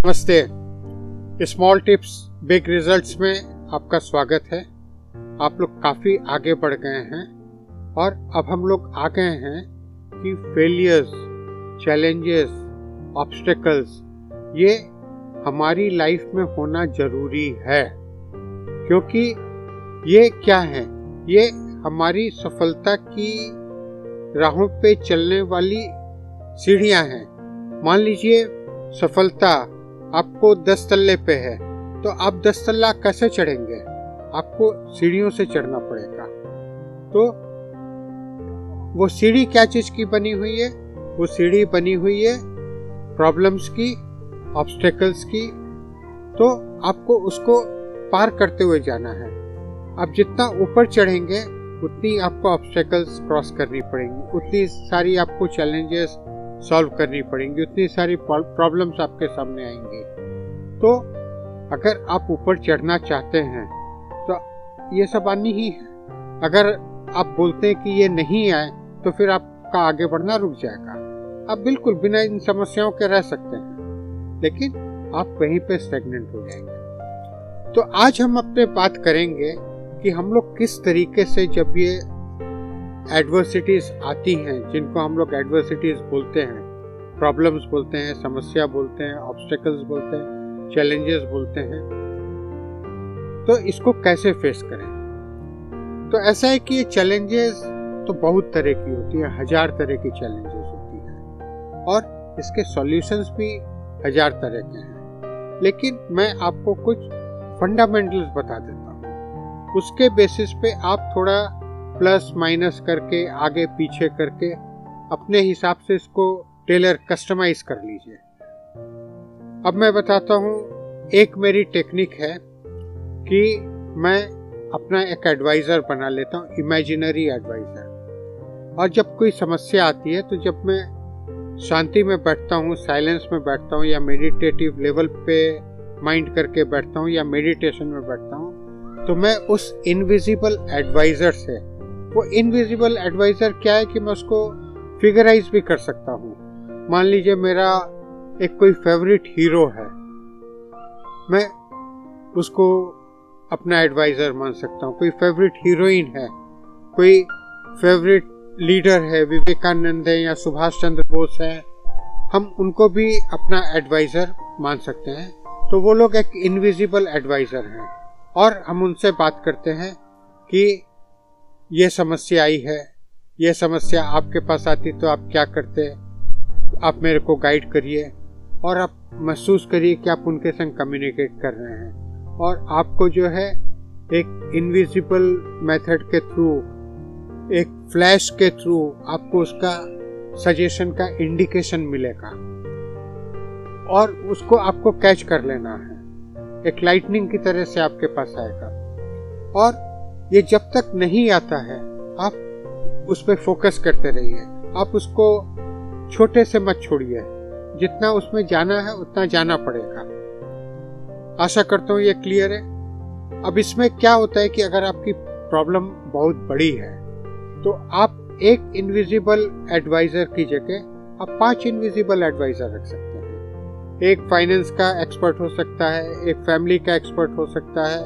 नमस्ते। Small tips big results में आपका स्वागत है। आप लोग काफ़ी आगे बढ़ गए हैं और अब हम लोग आ गए हैं कि फेलियर्स, चैलेंजेस, ऑब्स्टेकल्स ये हमारी लाइफ में होना ज़रूरी है, क्योंकि ये क्या है, ये हमारी सफलता की राहों पे चलने वाली सीढ़ियाँ हैं। मान लीजिए सफलता आपको 10 तल्ले पे है, तो आप 10 तल्ला कैसे चढ़ेंगे? आपको सीढ़ियों से चढ़ना पड़ेगा। तो वो सीढ़ी क्या चीज की बनी हुई है? वो सीढ़ी बनी हुई है प्रॉब्लम्स की, ऑब्स्टेकल्स की। तो आपको उसको पार करते हुए जाना है। आप जितना ऊपर चढ़ेंगे उतनी आपको ऑब्स्टेकल्स क्रॉस करनी पड़ेंगी, उतनी सारी आपको चैलेंजेस सॉल्व करनी पड़ेंगी, उतनी सारी प्रॉब्लम्स आपके सामने आएंगी। तो अगर आप ऊपर चढ़ना चाहते हैं तो ये सब आनी ही है। अगर आप बोलते हैं कि ये नहीं आए तो फिर आपका आगे बढ़ना रुक जाएगा। आप बिल्कुल बिना इन समस्याओं के रह सकते हैं, लेकिन आप वहीं पे स्टेगनेंट हो जाएंगे। तो आज हम अपने बात करेंगे कि हम लोग किस तरीके से, जब ये एडवर्सिटीज आती हैं, जिनको हम लोग एडवर्सिटीज बोलते हैं, प्रॉब्लम्स बोलते हैं, समस्या बोलते हैं, ऑब्स्टेकल्स बोलते हैं, चैलेंजेस बोलते हैं, तो इसको कैसे फेस करें। तो ऐसा है कि ये चैलेंजेस तो बहुत तरह की होती है, 1000 तरह की चैलेंजेस होती हैं और इसके सॉल्यूशंस भी 1000 तरह के हैं। लेकिन मैं आपको कुछ फंडामेंटल्स बता देता हूँ, उसके बेसिस पे आप थोड़ा प्लस माइनस करके, आगे पीछे करके अपने हिसाब से इसको टेलर कस्टमाइज कर लीजिए। अब मैं बताता हूँ, एक मेरी टेक्निक है कि मैं अपना एक एडवाइजर बना लेता हूँ, इमेजिनरी एडवाइजर। और जब कोई समस्या आती है तो जब मैं शांति में बैठता हूँ, साइलेंस में बैठता हूँ, या मेडिटेटिव लेवल पे माइंड करके बैठता हूँ, या मेडिटेशन में बैठता हूँ, तो मैं उस इनविजिबल एडवाइजर से, वो इनविजिबल एडवाइजर क्या है कि मैं उसको फिगराइज भी कर सकता हूँ। मान लीजिए मेरा एक कोई फेवरेट हीरो है, मैं उसको अपना एडवाइजर मान सकता हूँ। कोई फेवरेट हीरोइन है, कोई फेवरेट लीडर है, विवेकानंद है या सुभाष चंद्र बोस है, हम उनको भी अपना एडवाइजर मान सकते हैं। तो वो लोग एक इनविजिबल एडवाइजर हैं और हम उनसे बात करते हैं कि ये समस्या आई है, ये समस्या आपके पास आती तो आप क्या करते, आप मेरे को गाइड करिए। और आप महसूस करिए कि आप उनके संग कम्युनिकेट कर रहे हैं और आपको जो है एक इनविजिबल मेथड के थ्रू, एक फ्लैश के थ्रू आपको उसका सजेशन का इंडिकेशन मिलेगा और उसको आपको कैच कर लेना है। एक लाइटनिंग की तरह से आपके पास आएगा। और ये जब तक नहीं आता है आप उस पर फोकस करते रहिए, आप उसको छोटे से मत छोड़िए। जितना उसमें जाना है उतना जाना पड़ेगा। आशा करता हूँ ये क्लियर है। अब इसमें क्या होता है कि अगर आपकी प्रॉब्लम बहुत बड़ी है तो आप एक इनविजिबल एडवाइजर की जगह आप 5 इनविजिबल एडवाइजर रख सकते हैं। एक फाइनेंस का एक्सपर्ट हो सकता है, एक फैमिली का एक्सपर्ट हो सकता है,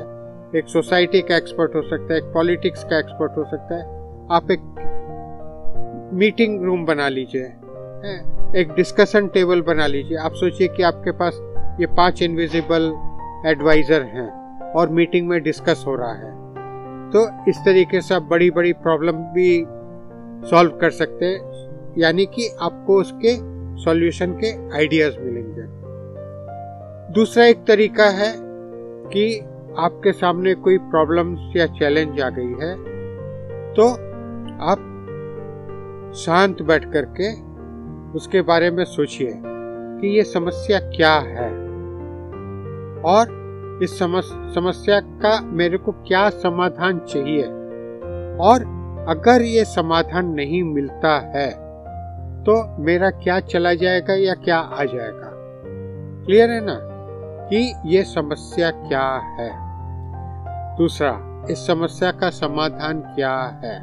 एक सोसाइटी का एक्सपर्ट हो सकता है, एक पॉलिटिक्स का एक्सपर्ट हो सकता है। आप एक मीटिंग रूम बना लीजिए, एक डिस्कशन टेबल बना लीजिए। आप सोचिए कि आपके पास ये 5 इनविजिबल एडवाइजर हैं और मीटिंग में डिस्कस हो रहा है। तो इस तरीके से आप बड़ी बड़ी प्रॉब्लम भी सॉल्व कर सकते हैं, यानी कि आपको उसके सॉल्यूशन के आइडियाज मिलेंगे। दूसरा एक तरीका है कि आपके सामने कोई प्रॉब्लम्स या चैलेंज आ गई है तो आप शांत बैठ करके उसके बारे में सोचिए कि ये समस्या क्या है और इस समस्या का मेरे को क्या समाधान चाहिए, और अगर ये समाधान नहीं मिलता है तो मेरा क्या चला जाएगा या क्या आ जाएगा। क्लियर है ना कि ये समस्या क्या है। दूसरा, इस समस्या का समाधान क्या है।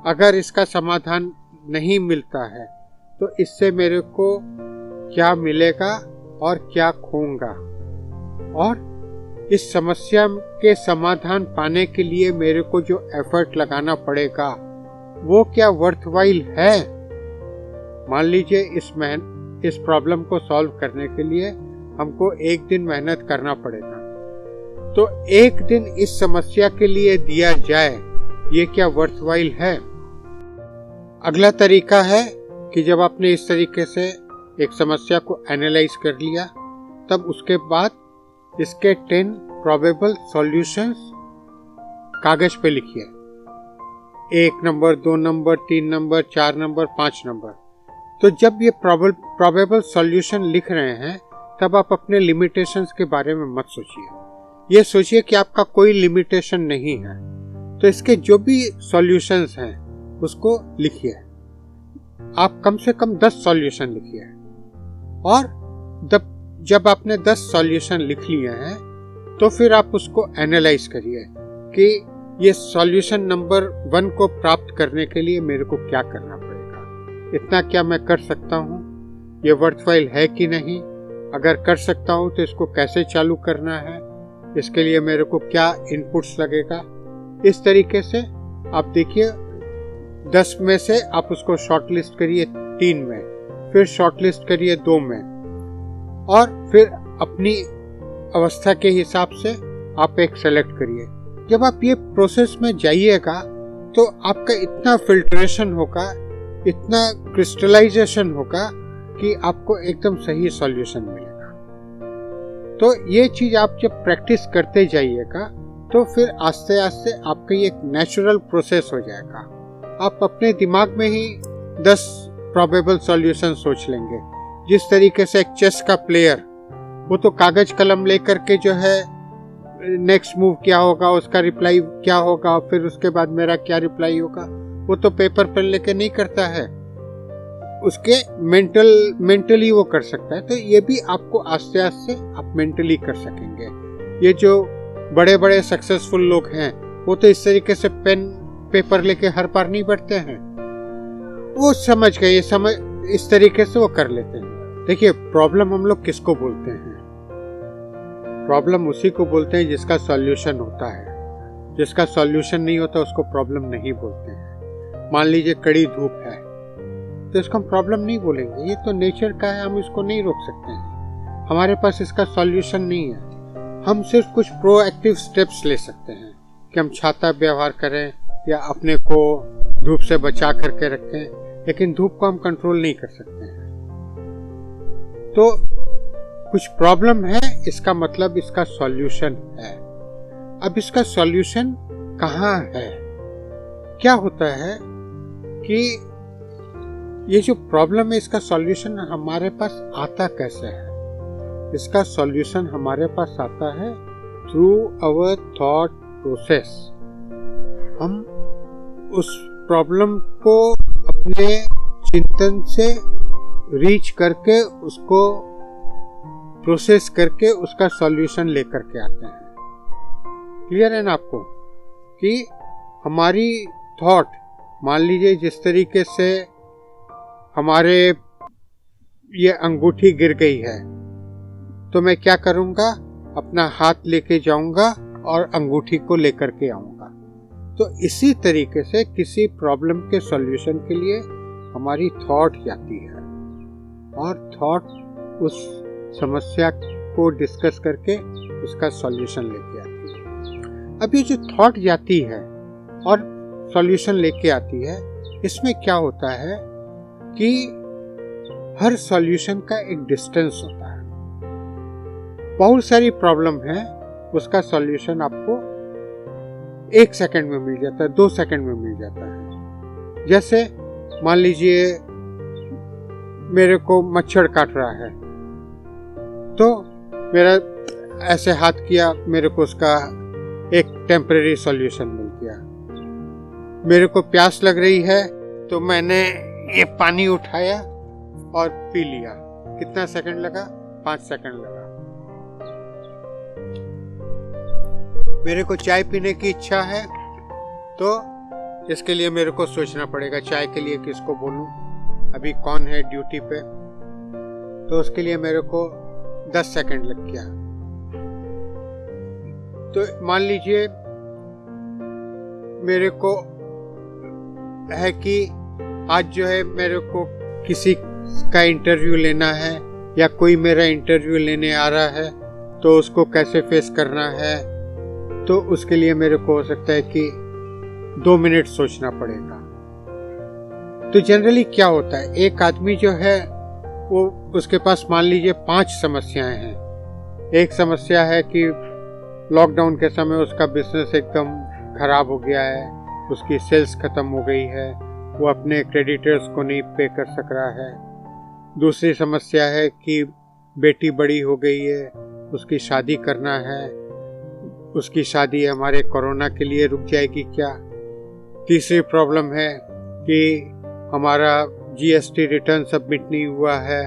अगर इसका समाधान नहीं मिलता है तो इससे मेरे को क्या मिलेगा और क्या खोऊंगा, और इस समस्या के समाधान पाने के लिए मेरे को जो एफर्ट लगाना पड़ेगा वो क्या वर्थवाइल है। मान लीजिए इस प्रॉब्लम को सॉल्व करने के लिए हमको एक दिन मेहनत करना पड़ेगा, तो एक दिन इस समस्या के लिए दिया जाए, ये क्या वर्थवाइल है। अगला तरीका है कि जब आपने इस तरीके से एक समस्या को एनालाइज कर लिया, तब उसके बाद इसके 10 प्रोबेबल सॉल्यूशंस कागज पे लिखिए। 1 number, 2 number, 3 number, 4 number, 5 number. तो जब ये प्रोबेबल सॉल्यूशन लिख रहे हैं तब आप अपने लिमिटेशंस के बारे में मत सोचिए। ये सोचिए कि आपका कोई लिमिटेशन नहीं है। तो इसके जो भी सॉल्यूशंस हैं उसको लिखिए। आप कम से कम 10 सॉल्यूशन लिखिए, और जब आपने 10 सॉल्यूशन लिख लिए हैं तो फिर आप उसको एनालाइज करिए कि ये सॉल्यूशन नंबर 1 को प्राप्त करने के लिए मेरे को क्या करना पड़ेगा। इतना क्या मैं कर सकता हूँ, ये वर्थवाइल है कि नहीं। अगर कर सकता हूँ तो इसको कैसे चालू करना है, इसके लिए मेरे को क्या इनपुट्स लगेगा। इस तरीके से आप देखिए 10 में से आप उसको शॉर्टलिस्ट करिए 3 में, फिर शॉर्टलिस्ट करिए 2 में, और फिर अपनी अवस्था के हिसाब से आप एक सेलेक्ट करिए। जब आप ये प्रोसेस में जाइएगा तो आपका इतना फिल्ट्रेशन होगा, इतना क्रिस्टलाइजेशन होगा कि आपको एकदम सही सॉल्यूशन मिलेगा। तो ये चीज आप जब प्रैक्टिस करते जाइएगा तो फिर आस्ते आस्ते आपका ये एक नेचुरल प्रोसेस हो जाएगा। आप अपने दिमाग में ही 10 प्रोबेबल सॉल्यूशन सोच लेंगे। जिस तरीके से एक चेस का प्लेयर वो तो कागज कलम लेकर के जो है नेक्स्ट मूव क्या होगा, उसका रिप्लाई क्या होगा, फिर उसके बाद मेरा क्या रिप्लाई होगा, वो तो पेपर पेन लेके नहीं करता है। उसके मेंटली वो कर सकता है। तो ये भी आपको आस्ते आस्ते आप मेंटली कर सकेंगे। ये जो बड़े बड़े सक्सेसफुल लोग हैं वो तो इस तरीके से पेन पेपर लेके हर पार नहीं बढ़ते हैं, वो समझ गए, इस तरीके से वो कर लेते हैं। देखिए प्रॉब्लम हम लोग किसको बोलते हैं? प्रॉब्लम उसी को बोलते हैं जिसका सॉल्यूशन होता है। जिसका सॉल्यूशन नहीं होता उसको प्रॉब्लम नहीं बोलते हैं। मान लीजिए कड़ी धूप है तो इसको हम प्रॉब्लम नहीं बोलेंगे, ये तो नेचर का है, हम इसको नहीं रोक सकते हैं, हमारे पास इसका सॉल्यूशन नहीं है। हम सिर्फ कुछ प्रोएक्टिव स्टेप्स ले सकते हैं कि हम छाता व्यवहार करें या अपने को धूप से बचा करके रखें, लेकिन धूप को हम कंट्रोल नहीं कर सकते हैं। तो कुछ प्रॉब्लम है, इसका मतलब इसका सॉल्यूशन है। अब इसका सॉल्यूशन कहाँ है? क्या होता है कि ये जो प्रॉब्लम है इसका सॉल्यूशन हमारे पास आता कैसे है? इसका सॉल्यूशन हमारे पास आता है थ्रू आवर थॉट प्रोसेस। हम उस प्रॉब्लम को अपने चिंतन से रीच करके उसको प्रोसेस करके उसका सॉल्यूशन लेकर के आते हैं। क्लियर है ना आपको कि हमारी थॉट, मान लीजिए जिस तरीके से हमारे ये अंगूठी गिर गई है तो मैं क्या करूंगा, अपना हाथ लेके जाऊंगा और अंगूठी को लेकर के आऊंगा। तो इसी तरीके से किसी प्रॉब्लम के सॉल्यूशन के लिए हमारी थॉट जाती है और थॉट उस समस्या को डिस्कस करके उसका सॉल्यूशन लेके आती है। अब ये जो थॉट जाती है और सॉल्यूशन लेके आती है, इसमें क्या होता है कि हर सॉल्यूशन का एक डिस्टेंस होता है। बहुत सारी प्रॉब्लम है, उसका सॉल्यूशन आपको 1 सेकंड में मिल जाता है, 2 सेकंड में मिल जाता है। जैसे मान लीजिए मेरे को मच्छर काट रहा है, तो मेरा ऐसे हाथ किया, मेरे को उसका एक टेम्परेरी सॉल्यूशन मिल गया। मेरे को प्यास लग रही है तो मैंने ये पानी उठाया और पी लिया। कितना सेकंड लगा? 5 सेकंड लगा। मेरे को चाय पीने की इच्छा है तो इसके लिए मेरे को सोचना पड़ेगा चाय के लिए किसको बोलूं, अभी कौन है ड्यूटी पे। तो उसके लिए मेरे को 10 सेकंड लग गया। तो मान लीजिए मेरे को है कि आज जो है मेरे को किसी का इंटरव्यू लेना है या कोई मेरा इंटरव्यू लेने आ रहा है, तो उसको कैसे फेस करना है, तो उसके लिए मेरे को हो सकता है कि 2 मिनट सोचना पड़ेगा। तो जनरली क्या होता है, एक आदमी जो है वो उसके पास मान लीजिए 5 समस्याएं हैं। एक समस्या है कि लॉकडाउन के समय उसका बिजनेस एकदम खराब हो गया है, उसकी सेल्स खत्म हो गई है, वो अपने क्रेडिटर्स को नहीं पे कर सक रहा है। दूसरी समस्या है कि बेटी बड़ी हो गई है, उसकी शादी करना है, उसकी शादी हमारे कोरोना के लिए रुक जाएगी क्या। तीसरी प्रॉब्लम है कि हमारा जीएसटी रिटर्न सबमिट नहीं हुआ है,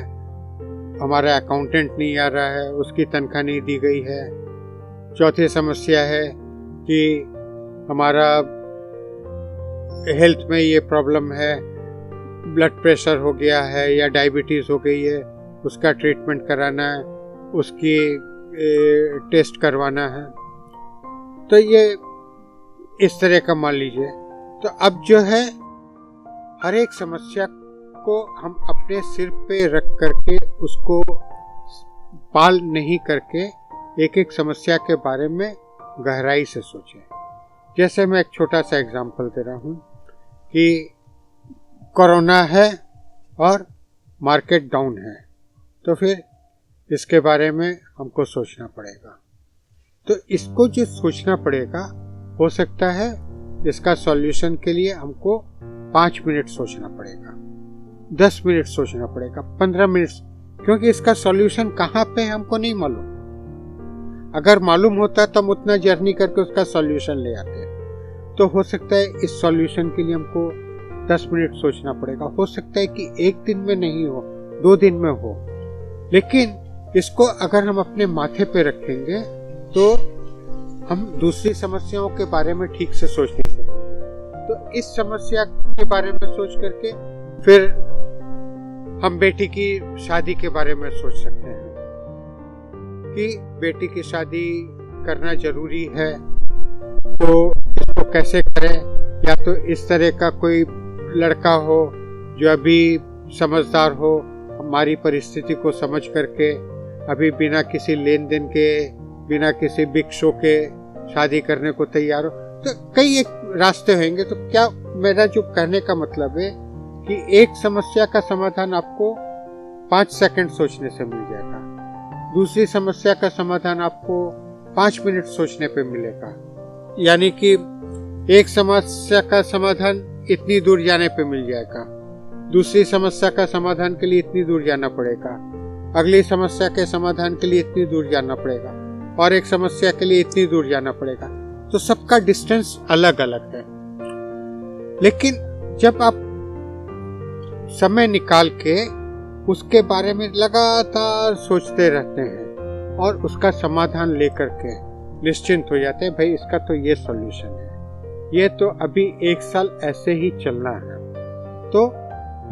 हमारा अकाउंटेंट नहीं आ रहा है, उसकी तनख्वाह नहीं दी गई है। चौथी समस्या है कि हमारा हेल्थ में ये प्रॉब्लम है, ब्लड प्रेशर हो गया है या डायबिटीज़ हो गई है, उसका ट्रीटमेंट कराना है, उसकी टेस्ट करवाना है। तो ये इस तरह का मान लीजिए। तो अब जो है हर एक समस्या को हम अपने सिर पे रख करके उसको पाल नहीं करके एक एक समस्या के बारे में गहराई से सोचें। जैसे मैं एक छोटा सा एग्जांपल दे रहा हूँ कि कोरोना है और मार्केट डाउन है, तो फिर इसके बारे में हमको सोचना पड़ेगा। तो इसको जो सोचना पड़ेगा, हो सकता है इसका सॉल्यूशन के लिए हमको 5 मिनट सोचना पड़ेगा, 10 मिनट सोचना पड़ेगा, 15 मिनट, क्योंकि इसका सॉल्यूशन कहाँ पे हमको नहीं मालूम। अगर मालूम होता तो हम उतना जर्नी करके उसका सॉल्यूशन ले आते। तो हो सकता है इस सॉल्यूशन के लिए हमको 10 मिनट सोचना पड़ेगा। हो सकता है कि 1 दिन में नहीं हो, 2 दिन में हो, लेकिन इसको अगर हम अपने माथे पे रखेंगे तो हम दूसरी समस्याओं के बारे में ठीक से सोच नहीं सकते। तो इस समस्या के बारे में सोच करके फिर हम बेटी की शादी के बारे में सोच सकते हैं कि बेटी की शादी करना जरूरी है, तो इसको कैसे करें। या तो इस तरह का कोई लड़का हो जो अभी समझदार हो, हमारी परिस्थिति को समझ करके अभी बिना किसी लेन देन के, बिना किसी बिग शो के शादी करने को तैयार हो। तो कई एक रास्ते होंगे। तो क्या मेरा जो कहने का मतलब है कि एक समस्या का समाधान आपको 5 सेकंड सोचने से मिल जाएगा, दूसरी समस्या का समाधान आपको 5 मिनट सोचने पे मिलेगा। यानी कि एक समस्या का समाधान इतनी दूर जाने पे मिल जाएगा, दूसरी समस्या का समाधान के लिए इतनी दूर जाना पड़ेगा, अगली समस्या के समाधान के लिए इतनी दूर जाना पड़ेगा, और एक समस्या के लिए इतनी दूर जाना पड़ेगा। तो सबका डिस्टेंस अलग अलग है। लेकिन जब आप समय निकाल के उसके बारे में लगातार सोचते रहते हैं और उसका समाधान लेकर के निश्चिंत हो जाते हैं, भाई इसका तो ये सॉल्यूशन है, ये तो अभी 1 साल ऐसे ही चलना है, तो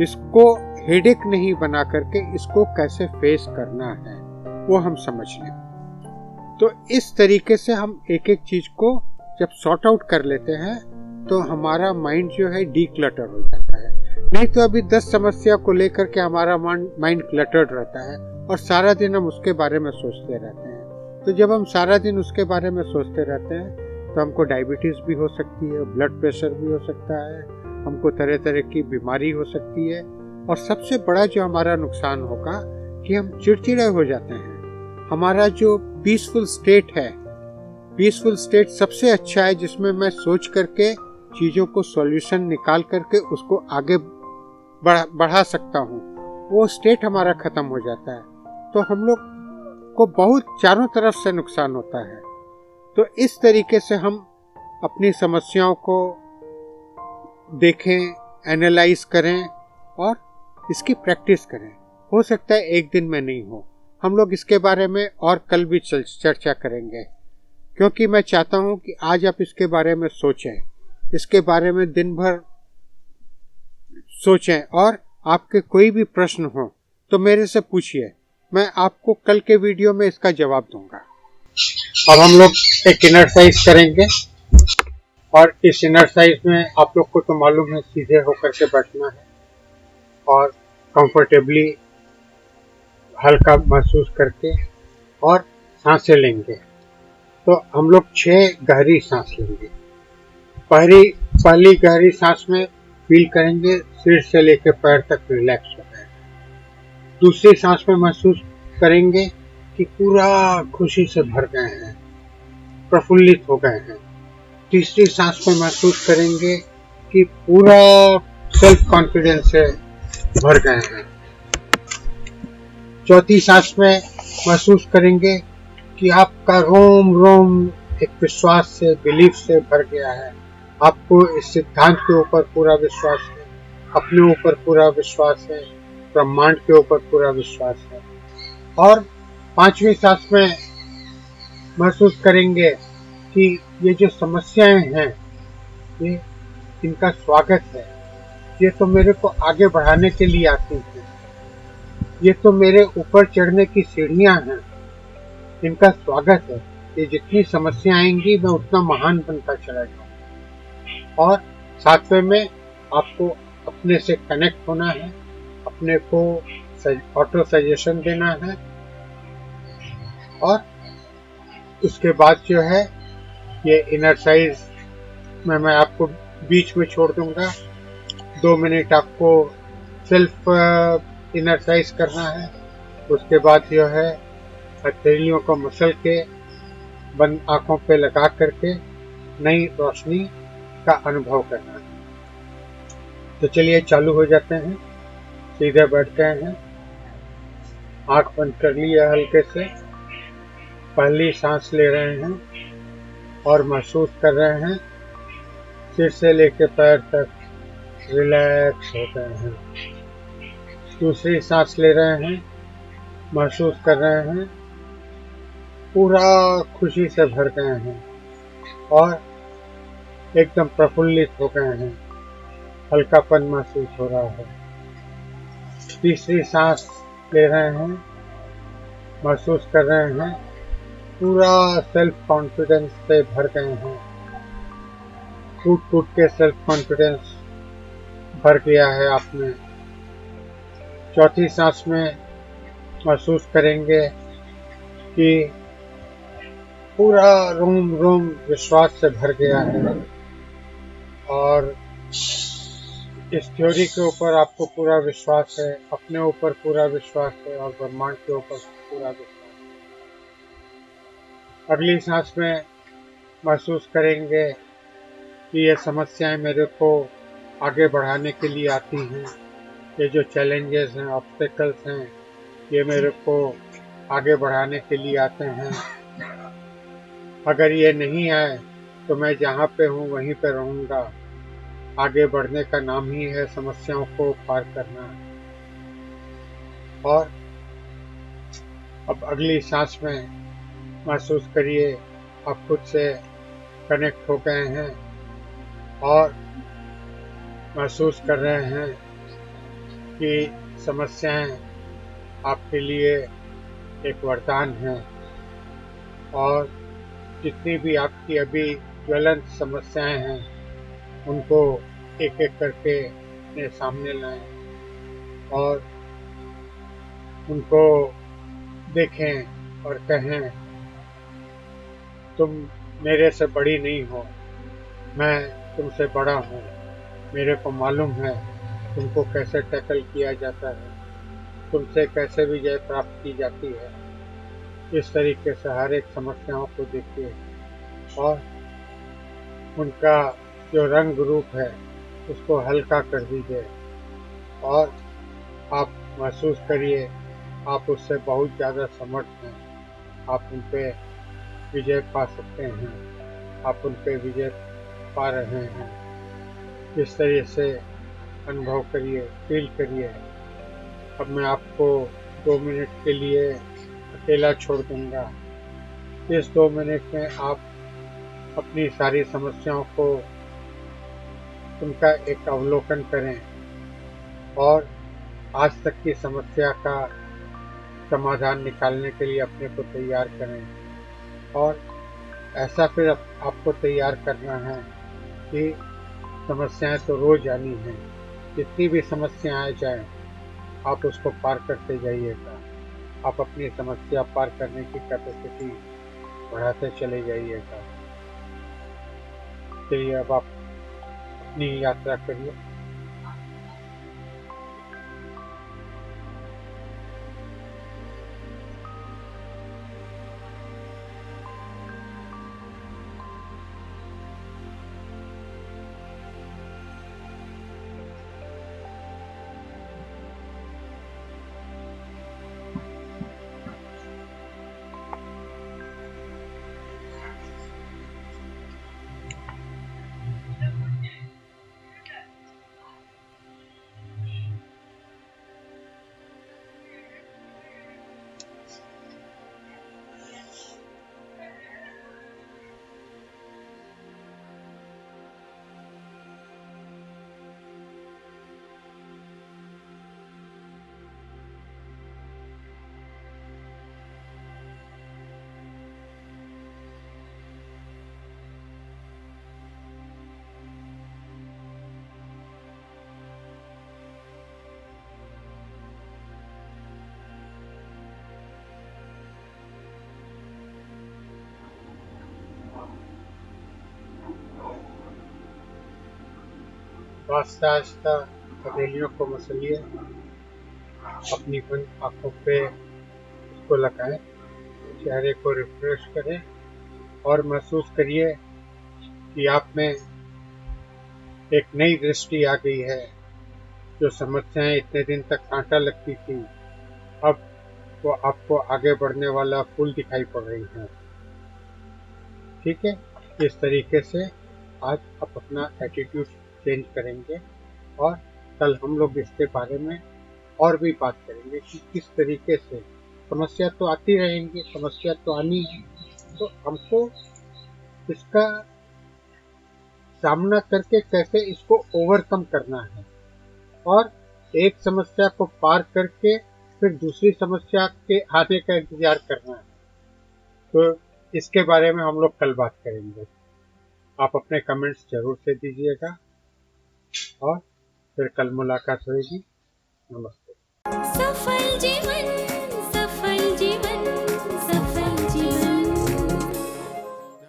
इसको हेडेक नहीं बना करके इसको कैसे फेस करना है वो हम समझ लें। तो इस तरीके से हम एक एक चीज को जब सॉर्ट आउट कर लेते हैं तो हमारा माइंड जो है डीक्लटर हो जाता है। नहीं तो अभी 10 समस्या को लेकर के हमारा माइंड क्लटर्ड रहता है और सारा दिन हम उसके बारे में सोचते रहते हैं। तो जब हम सारा दिन उसके बारे में सोचते रहते हैं तो हमको डायबिटीज भी हो सकती है, ब्लड प्रेशर भी हो सकता है, हमको तरह तरह की बीमारी हो सकती है, और सबसे बड़ा जो हमारा नुकसान होगा कि हम चिड़चिड़े हो जाते हैं। हमारा जो पीसफुल स्टेट है, पीसफुल स्टेट सबसे अच्छा है जिसमें मैं सोच करके चीज़ों को सॉल्यूशन निकाल करके उसको आगे बढ़ा सकता हूँ, वो स्टेट हमारा खत्म हो जाता है। तो हम लोग को बहुत चारों तरफ से नुकसान होता है। तो इस तरीके से हम अपनी समस्याओं को देखें, एनालाइज करें और इसकी प्रैक्टिस करें। हो सकता है 1 दिन में नहीं हो, हम लोग इसके बारे में और कल भी चर्चा करेंगे, क्योंकि मैं चाहता हूं कि आज आप इसके बारे में सोचें, इसके बारे में दिन भर सोचें, और आपके कोई भी प्रश्न हो तो मेरे से पूछिए, मैं आपको कल के वीडियो में इसका जवाब दूंगा। अब हम लोग एक एक्सरसाइज करेंगे और इस एक्सरसाइज में आप लोग को तो मालूम है सीधे होकर के बैठना है और कंफर्टेबली हल्का महसूस करके और सांसें लेंगे। तो हम लोग 6 गहरी सांस लेंगे। पहली गहरी सांस में फील करेंगे सिर से लेकर पैर तक रिलैक्स हो गए। दूसरी सांस में महसूस करेंगे कि पूरा खुशी से भर गए हैं, प्रफुल्लित हो गए हैं। तीसरी सांस में महसूस करेंगे कि पूरा सेल्फ कॉन्फिडेंस से भर गए हैं। चौथी सांस में महसूस करेंगे कि आपका रोम रोम एक विश्वास से, बिलीफ से भर गया है। आपको इस सिद्धांत के ऊपर पूरा विश्वास है, अपने ऊपर पूरा विश्वास है, ब्रह्मांड के ऊपर पूरा विश्वास है। और पांचवी सांस में महसूस करेंगे कि ये जो समस्याएं हैं ये इनका स्वागत है, ये तो मेरे को आगे बढ़ाने के लिए आती हैं, ये तो मेरे ऊपर चढ़ने की सीढ़ियां हैं, इनका स्वागत है। ये जितनी समस्या आएंगी मैं उतना महान बनता चला जाऊंगा। और सातवें में आपको अपने से कनेक्ट होना है, अपने को ऑटो सजेशन देना है। और उसके बाद जो है ये एक्सरसाइज में मैं आपको बीच में छोड़ दूंगा। 2 मिनट आपको सेल्फ एक्सरसाइज करना है। उसके बाद जो है हथेलियों को मसल के बंद आंखों पे लगा करके नई रोशनी का अनुभव करना है। तो चलिए चालू हो जाते हैं। सीधे बैठ गए हैं, आंख बंद कर लिया हल्के से। पहली सांस ले रहे हैं और महसूस कर रहे हैं सिर से लेकर पैर तक रिलैक्स हो गए हैं। दूसरी सांस ले रहे हैं, महसूस कर रहे हैं पूरा खुशी से भर गए हैं और एकदम प्रफुल्लित हो गए हैं, हल्कापन महसूस हो रहा है। तीसरी सांस ले रहे हैं, महसूस कर रहे हैं पूरा सेल्फ कॉन्फिडेंस से भर गए हैं, टूट टूट के सेल्फ कॉन्फिडेंस भर गया है आप में। चौथी सांस में महसूस करेंगे कि पूरा रोम रोम विश्वास से भर गया है और इस थ्योरी के ऊपर आपको पूरा विश्वास है, अपने ऊपर पूरा विश्वास है और ब्रह्मांड के ऊपर पूरा विश्वास है। अगली सांस में महसूस करेंगे कि ये समस्याएं मेरे को आगे बढ़ाने के लिए आती हैं, ये जो चैलेंजेस हैं, ऑब्स्टेकल्स हैं, ये मेरे को आगे बढ़ाने के लिए आते हैं। अगर ये नहीं आए तो मैं जहाँ पे हूँ वहीं पे रहूँगा। आगे बढ़ने का नाम ही है समस्याओं को पार करना। और अब अगली सांस में महसूस करिए आप खुद से कनेक्ट हो गए हैं और महसूस कर रहे हैं कि समस्याएं आपके लिए एक वरदान है और जितनी भी आपकी अभी ज्वलंत समस्याएं हैं उनको एक एक करके अपने सामने लाएं और उनको देखें और कहें तुम मेरे से बड़ी नहीं हो, मैं तुमसे बड़ा हूँ। मेरे को मालूम है तुमको कैसे टैकल किया जाता है, तुमसे कैसे विजय प्राप्त की जाती है। इस तरीके से हर एक समस्याओं को देखिए और उनका जो रंग रूप है उसको हल्का कर दीजिए और आप महसूस करिए आप उससे बहुत ज़्यादा समर्थ हैं। आप उन पे विजय पा सकते हैं, आप उन पे विजय पा रहे हैं। इस तरह से अनुभव करिए, फील करिए। अब मैं आपको 2 मिनट के लिए अकेला छोड़ दूंगा। इस 2 मिनट में आप अपनी सारी समस्याओं को उनका एक अवलोकन करें और आज तक की समस्या का समाधान निकालने के लिए अपने को तैयार करें। और ऐसा फिर आपको तैयार करना है कि समस्याएं तो रोज आनी हैं, जितनी भी समस्याएं आ जाए आप उसको पार करते जाइएगा। आप अपनी समस्या पार करने की कैपेसिटी बढ़ाते चले जाइएगा। चलिए अब आप अपनी यात्रा करिए। आस्ता आस्ता हथेलियों को मसलिए, अपनी बंद आंखों पे इसको लगाएं, चेहरे को रिफ्रेश करें और महसूस करिए कि आप में एक नई दृष्टि आ गई है। जो समस्याएं इतने दिन तक कांटा लगती थी, अब वो आपको आगे बढ़ने वाला पुल दिखाई पड़ रही है। ठीक है, इस तरीके से आज आप अपना एटीट्यूड चेंज करेंगे और कल हम लोग इसके बारे में और भी बात करेंगे कि किस तरीके से समस्या तो आती रहेंगी, समस्या तो आनी है, तो हमको इसका सामना करके कैसे इसको ओवरकम करना है और एक समस्या को पार करके फिर दूसरी समस्या के आने का इंतजार करना है। तो इसके बारे में हम लोग कल बात करेंगे। आप अपने कमेंट्स जरूर से दीजिएगा और फिर कल मुलाकात होगी। नमस्ते। सफल जीवन